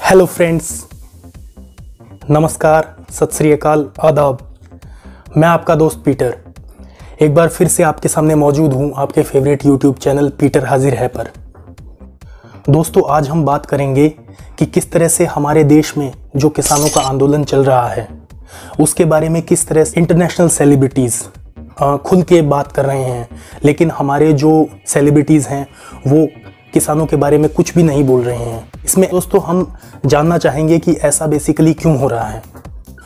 Hello friends, नमस्कार, सत श्री अकाल, आदाब। मैं आपका दोस्त पीटर एक बार फिर से आपके सामने मौजूद हूं आपके फेवरेट यूट्यूब चैनल पीटर हाजिर है पर। दोस्तों, आज हम बात करेंगे कि किस तरह से हमारे देश में जो किसानों का आंदोलन चल रहा है उसके बारे में किस तरह से इंटरनेशनल सेलिब्रिटीज़ खुल के बात कर रहे हैं, लेकिन हमारे जो सेलिब्रिटीज़ हैं वो किसानों के बारे में कुछ भी नहीं बोल रहे हैं। इसमें दोस्तों हम जानना चाहेंगे कि ऐसा बेसिकली क्यों हो रहा है।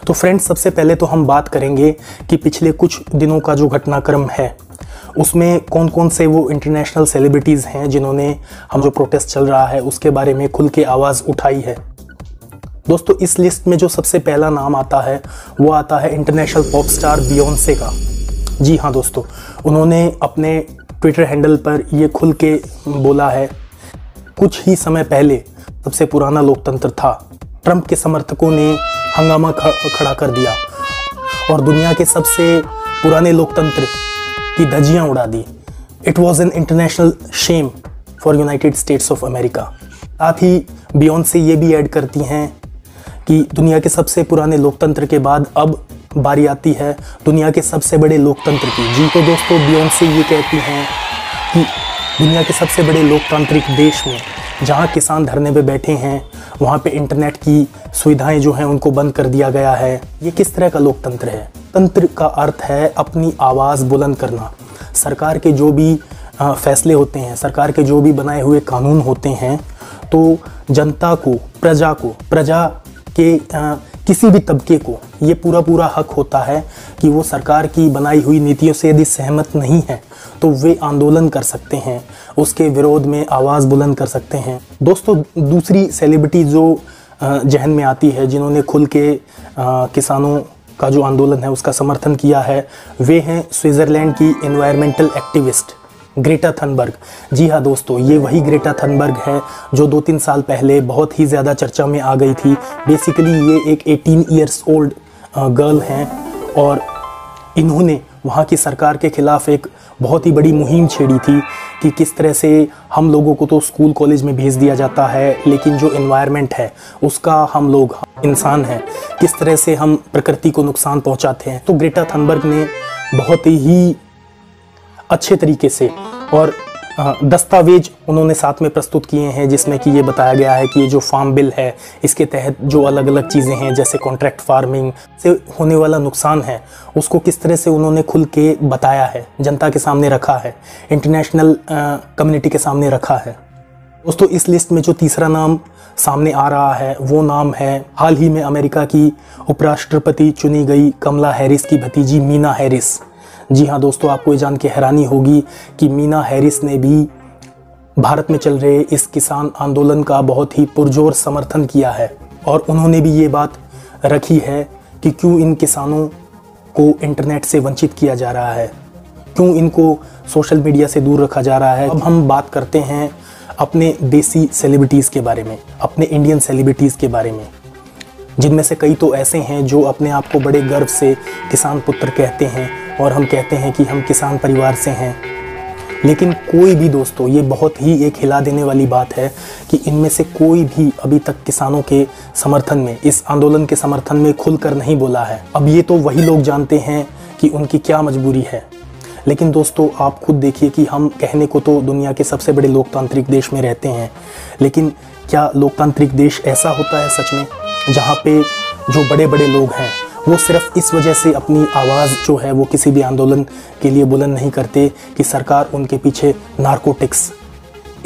तो फ्रेंड्स, सबसे पहले तो हम बात करेंगे कि पिछले कुछ दिनों का जो घटनाक्रम है उसमें कौन कौन से वो इंटरनेशनल सेलिब्रिटीज़ हैं जिन्होंने हम जो प्रोटेस्ट चल रहा है उसके बारे में खुल के आवाज़ उठाई है। दोस्तों, इस लिस्ट में जो सबसे पहला नाम आता है वो आता है इंटरनेशनल पॉप स्टार बियोंसे का। जी हाँ दोस्तों, उन्होंने अपने ट्विटर हैंडल पर ये खुल के बोला है, कुछ ही समय पहले सबसे पुराना लोकतंत्र था, ट्रंप के समर्थकों ने हंगामा खड़ा कर दिया और दुनिया के सबसे पुराने लोकतंत्र की धज्जियां उड़ा दी। It was an international shame for United States of America. साथ ही बियोंसे ये भी ऐड करती हैं कि दुनिया के सबसे पुराने लोकतंत्र के बाद अब बारी आती है दुनिया के सबसे बड़े लोकतंत्र की। जी तो दोस्तों, बियोंसे ये कहती हैं कि दुनिया के सबसे बड़े लोकतांत्रिक देश में जहाँ किसान धरने पे बैठे हैं वहाँ पे इंटरनेट की सुविधाएं जो हैं उनको बंद कर दिया गया है। ये किस तरह का लोकतंत्र है? तंत्र का अर्थ है अपनी आवाज़ बुलंद करना। सरकार के जो भी फैसले होते हैं, सरकार के जो भी बनाए हुए कानून होते हैं, तो जनता को, प्रजा के किसी भी तबके को ये पूरा हक होता है कि वो सरकार की बनाई हुई नीतियों से यदि सहमत नहीं है तो वे आंदोलन कर सकते हैं, उसके विरोध में आवाज़ बुलंद कर सकते हैं। दोस्तों, दूसरी सेलिब्रिटी जो जहन में आती है जिन्होंने खुल के किसानों का जो आंदोलन है उसका समर्थन किया है, वे हैं स्विट्ज़रलैंड की एनवायरमेंटल एक्टिविस्ट ग्रेटा थनबर्ग। जी हाँ दोस्तों, ये वही ग्रेटा थनबर्ग है जो 2-3 साल पहले बहुत ही ज़्यादा चर्चा में आ गई थी। बेसिकली ये एक 18 ईयर्स ओल्ड गर्ल हैं और इन्होंने वहाँ की सरकार के ख़िलाफ़ एक बहुत ही बड़ी मुहिम छेड़ी थी कि किस तरह से हम लोगों को तो स्कूल कॉलेज में भेज दिया जाता है, लेकिन जो एनवायरनमेंट है उसका हम लोग इंसान हैं, किस तरह से हम प्रकृति को नुकसान पहुँचाते हैं। तो ग्रेटा थनबर्ग ने बहुत ही अच्छे तरीके से और दस्तावेज उन्होंने साथ में प्रस्तुत किए हैं जिसमें कि ये बताया गया है कि ये जो फार्म बिल है इसके तहत जो अलग अलग चीज़ें हैं जैसे कॉन्ट्रैक्ट फार्मिंग से होने वाला नुकसान है उसको किस तरह से उन्होंने खुल के बताया है, जनता के सामने रखा है, इंटरनेशनल कम्युनिटी के सामने रखा है। दोस्तों, इस लिस्ट में जो तीसरा नाम सामने आ रहा है वो नाम है हाल ही में अमेरिका की उपराष्ट्रपति चुनी गई कमला हैरिस की भतीजी मीना हैरिस। जी हाँ दोस्तों, आपको ये जान के हैरानी होगी कि मीना हैरिस ने भी भारत में चल रहे इस किसान आंदोलन का बहुत ही पुरजोर समर्थन किया है और उन्होंने भी ये बात रखी है कि क्यों इन किसानों को इंटरनेट से वंचित किया जा रहा है, क्यों इनको सोशल मीडिया से दूर रखा जा रहा है। अब हम बात करते हैं अपने देसी सेलिब्रिटीज़ के बारे में, अपने इंडियन सेलिब्रिटीज़ के बारे में, जिनमें से कई तो ऐसे हैं जो अपने आप को बड़े गर्व से किसान पुत्र कहते हैं और हम कहते हैं कि हम किसान परिवार से हैं। लेकिन कोई भी दोस्तों, ये बहुत ही एक हिला देने वाली बात है कि इनमें से कोई भी अभी तक किसानों के समर्थन में, इस आंदोलन के समर्थन में खुलकर नहीं बोला है। अब ये तो वही लोग जानते हैं कि उनकी क्या मजबूरी है। लेकिन दोस्तों, आप खुद देखिए कि हम कहने को तो दुनिया के सबसे बड़े लोकतांत्रिक देश में रहते हैं, लेकिन क्या लोकतांत्रिक देश ऐसा होता है सच में जहाँ पे जो बड़े बड़े लोग हैं वो सिर्फ इस वजह से अपनी आवाज़ जो है वो किसी भी आंदोलन के लिए बुलंद नहीं करते कि सरकार उनके पीछे नारकोटिक्स,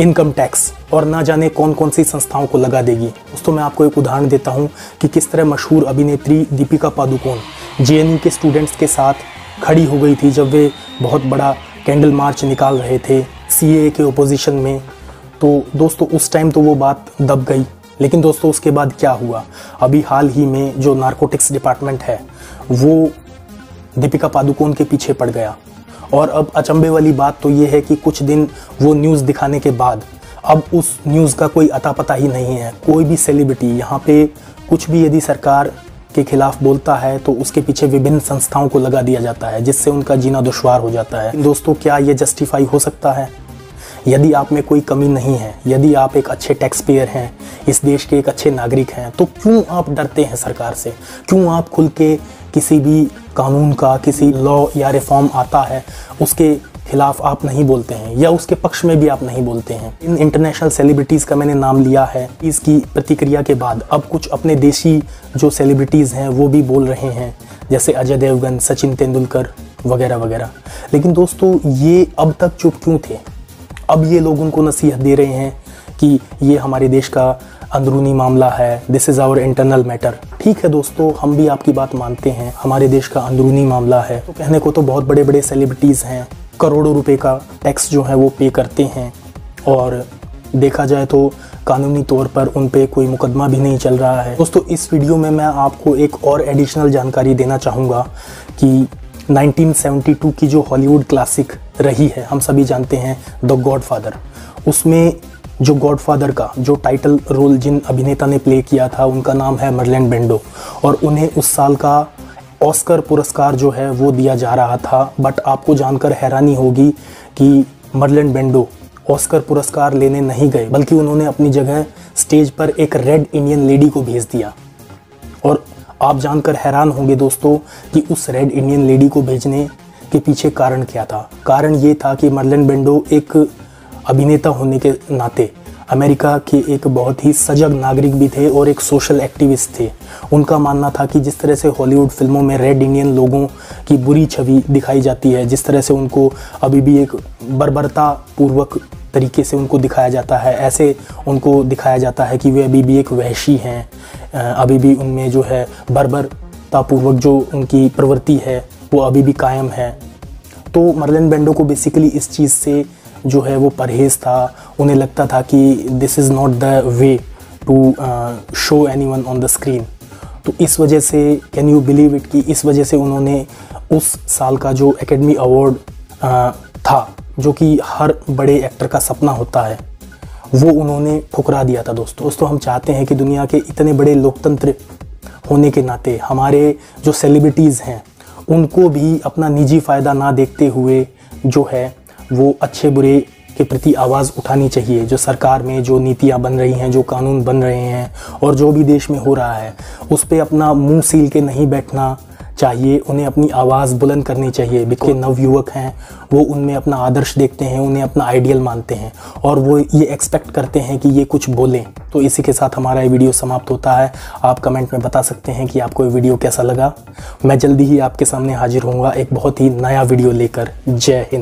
इनकम टैक्स और ना जाने कौन कौन सी संस्थाओं को लगा देगी। दोस्तों, मैं आपको एक उदाहरण देता हूँ कि किस तरह मशहूर अभिनेत्री दीपिका पादुकोण जेएनयू के स्टूडेंट्स के साथ खड़ी हो गई थी जब वे बहुत बड़ा कैंडल मार्च निकाल रहे थे सीएए के ओपोजिशन में। तो दोस्तों, उस टाइम तो वो बात दब गई, लेकिन दोस्तों उसके बाद क्या हुआ? अभी हाल ही में जो नारकोटिक्स डिपार्टमेंट है वो दीपिका पादुकोण के पीछे पड़ गया और अब अचंभे वाली बात तो ये है कि कुछ दिन वो न्यूज़ दिखाने के बाद अब उस न्यूज़ का कोई अता पता ही नहीं है। कोई भी सेलिब्रिटी यहाँ पे कुछ भी यदि सरकार के खिलाफ बोलता है तो उसके पीछे विभिन्न संस्थाओं को लगा दिया जाता है जिससे उनका जीना दुश्वार हो जाता है। दोस्तों, क्या ये जस्टिफाई हो सकता है? यदि आप में कोई कमी नहीं है, यदि आप एक अच्छे टैक्स पेयर हैं, इस देश के एक अच्छे नागरिक हैं, तो क्यों आप डरते हैं सरकार से? क्यों आप खुल के किसी भी कानून का, किसी लॉ या रिफॉर्म आता है उसके खिलाफ आप नहीं बोलते हैं, या उसके पक्ष में भी आप नहीं बोलते हैं? इन इंटरनेशनल सेलिब्रिटीज़ का मैंने नाम लिया है। इसकी प्रतिक्रिया के बाद अब कुछ अपने देशी जो सेलिब्रिटीज़ हैं वो भी बोल रहे हैं, जैसे अजय देवगन, सचिन तेंदुलकर वगैरह वगैरह। लेकिन दोस्तों, ये अब तक चुप क्यों थे? अब ये लोग उनको नसीहत दे रहे हैं कि ये हमारे देश का अंदरूनी मामला है, this is our internal matter. ठीक है दोस्तों, हम भी आपकी बात मानते हैं, हमारे देश का अंदरूनी मामला है। तो कहने को तो बहुत बड़े बड़े सेलिब्रिटीज़ हैं, करोड़ों रुपए का टैक्स जो है वो पे करते हैं, और देखा जाए तो कानूनी तौर पर उन पे कोई मुकदमा भी नहीं चल रहा है। दोस्तों, इस वीडियो में मैं आपको एक और एडिशनल जानकारी देना चाहूँगा कि 1972 की जो हॉलीवुड क्लासिक रही है, हम सभी जानते हैं, द गॉडफादर, उसमें जो गॉडफादर का जो टाइटल रोल जिन अभिनेता ने प्ले किया था उनका नाम है मर्लन ब्रैंडो, और उन्हें उस साल का ऑस्कर पुरस्कार जो है वो दिया जा रहा था। बट आपको जानकर हैरानी होगी कि मर्लन ब्रैंडो ऑस्कर पुरस्कार लेने नहीं गए, बल्कि उन्होंने अपनी जगह स्टेज पर एक रेड इंडियन लेडी को भेज दिया। और आप जानकर हैरान होंगे दोस्तों कि उस रेड इंडियन लेडी को भेजने के पीछे कारण क्या था। कारण ये था कि मर्लन ब्रैंडो एक अभिनेता होने के नाते अमेरिका के एक बहुत ही सजग नागरिक भी थे और एक सोशल एक्टिविस्ट थे। उनका मानना था कि जिस तरह से हॉलीवुड फिल्मों में रेड इंडियन लोगों की बुरी छवि दिखाई जाती है, जिस तरह से उनको अभी भी एक बर्बरता पूर्वक तरीके से उनको दिखाया जाता है, ऐसे उनको दिखाया जाता है कि वे अभी भी एक वहशी हैं, अभी भी उनमें जो है बर्बरता पूर्वक जो उनकी प्रवृत्ति है वो अभी भी कायम है। तो मर्लन ब्रैंडो को बेसिकली इस चीज़ से जो है वो परहेज़ था। उन्हें लगता था कि this is not the way to show anyone on the screen. तो इस वजह से, कैन यू बिलीव इट, कि इस वजह से उन्होंने उस साल का जो एकेडमी अवार्ड था, जो कि हर बड़े एक्टर का सपना होता है, वो उन्होंने ठुकरा दिया था। दोस्तों, हम चाहते हैं कि दुनिया के इतने बड़े लोकतंत्र होने के नाते हमारे जो सेलिब्रिटीज़ हैं उनको भी अपना निजी फ़ायदा ना देखते हुए जो है वो अच्छे बुरे के प्रति आवाज़ उठानी चाहिए। जो सरकार में जो नीतियाँ बन रही हैं, जो कानून बन रहे हैं और जो भी देश में हो रहा है, उस पे अपना मुंह सील के नहीं बैठना चाहिए। उन्हें अपनी आवाज़ बुलंद करनी चाहिए। बिल्कुल नवयुवक हैं, वो उनमें अपना आदर्श देखते हैं, उन्हें अपना आइडियल मानते हैं और वो ये एक्सपेक्ट करते हैं कि ये कुछ बोलें। तो इसी के साथ हमारा ये वीडियो समाप्त होता है। आप कमेंट में बता सकते हैं कि आपको ये वीडियो कैसा लगा। मैं जल्दी ही आपके सामने हाजिर होऊंगा एक बहुत ही नया वीडियो लेकर। जय हिंद।